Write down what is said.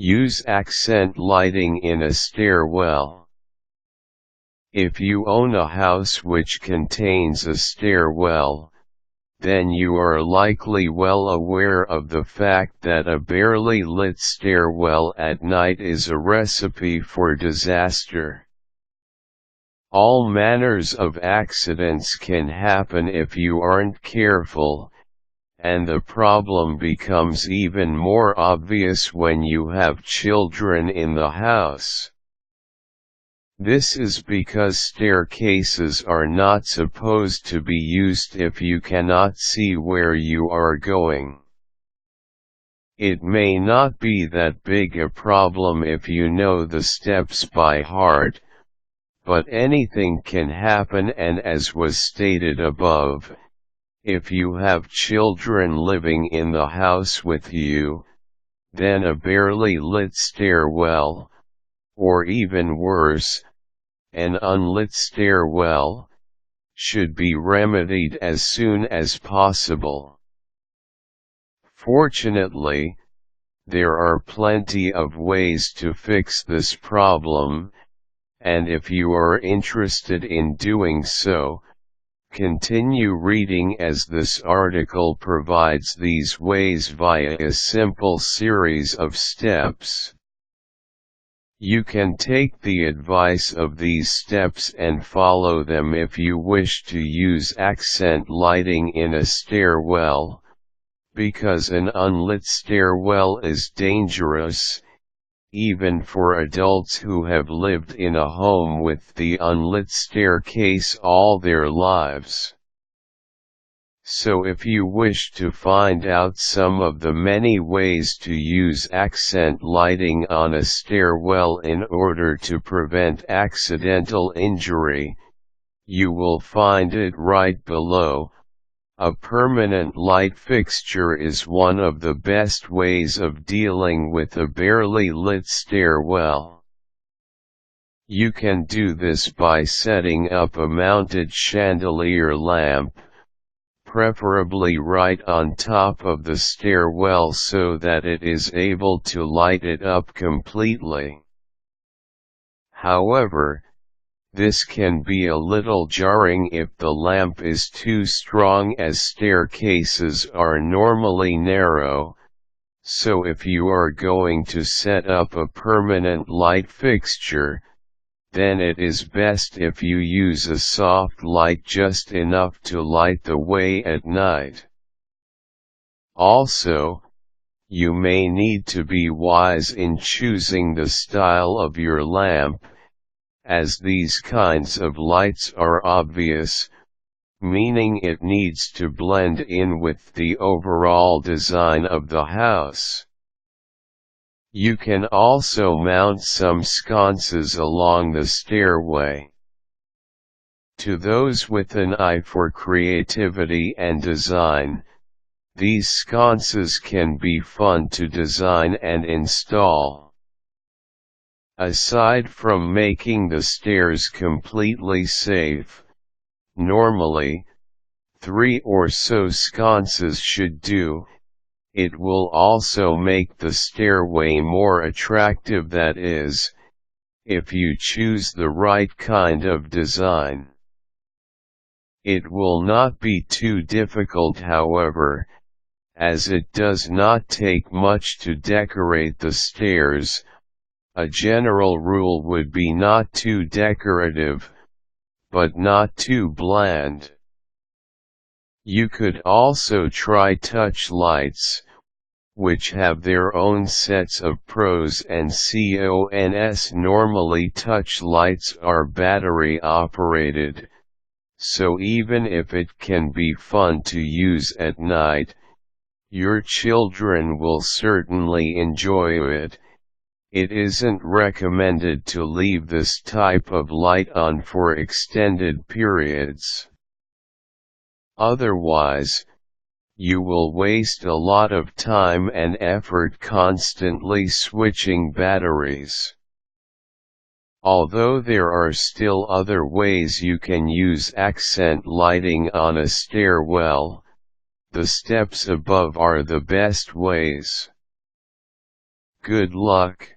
Use accent lighting in a stairwell. If you own a house which contains a stairwell, then you are likely well aware of the fact that a barely lit stairwell at night is a recipe for disaster. All manners of accidents can happen if you aren't careful, and the problem becomes even more obvious when you have children in the house. This is because staircases are not supposed to be used if you cannot see where you are going. It may not be that big a problem if you know the steps by heart, but anything can happen, and as was stated above, if you have children living in the house with you, then a barely lit stairwell, or even worse, an unlit stairwell, should be remedied as soon as possible. Fortunately, there are plenty of ways to fix this problem, and if you are interested in doing so, continue reading, as this article provides these ways via a simple series of steps. You can take the advice of these steps and follow them if you wish to use accent lighting in a stairwell, because an unlit stairwell is dangerous, even for adults who have lived in a home with the unlit staircase all their lives. So if you wish to find out some of the many ways to use accent lighting on a stairwell in order to prevent accidental injury, you will find it right below. A permanent light fixture is one of the best ways of dealing with a barely lit stairwell. You can do this by setting up a mounted chandelier lamp, preferably right on top of the stairwell so that it is able to light it up completely. However, this can be a little jarring if the lamp is too strong, as staircases are normally narrow, so if you are going to set up a permanent light fixture, then it is best if you use a soft light just enough to light the way at night. Also, you may need to be wise in choosing the style of your lamp, as these kinds of lights are obvious, meaning it needs to blend in with the overall design of the house. You can also mount some sconces along the stairway. To those with an eye for creativity and design, these sconces can be fun to design and install. Aside from making the stairs completely safe, normally, 3 or so sconces should do. It will also make the stairway more attractive, that is, if you choose the right kind of design. It will not be too difficult, however, as it does not take much to decorate the stairs. A general rule would be not too decorative, but not too bland. You could also try touch lights, which have their own sets of pros and cons. Normally touch lights are battery operated, so even if it can be fun to use at night, your children will certainly enjoy it. It isn't recommended to leave this type of light on for extended periods. Otherwise, you will waste a lot of time and effort constantly switching batteries. Although there are still other ways you can use accent lighting on a stairwell, the steps above are the best ways. Good luck.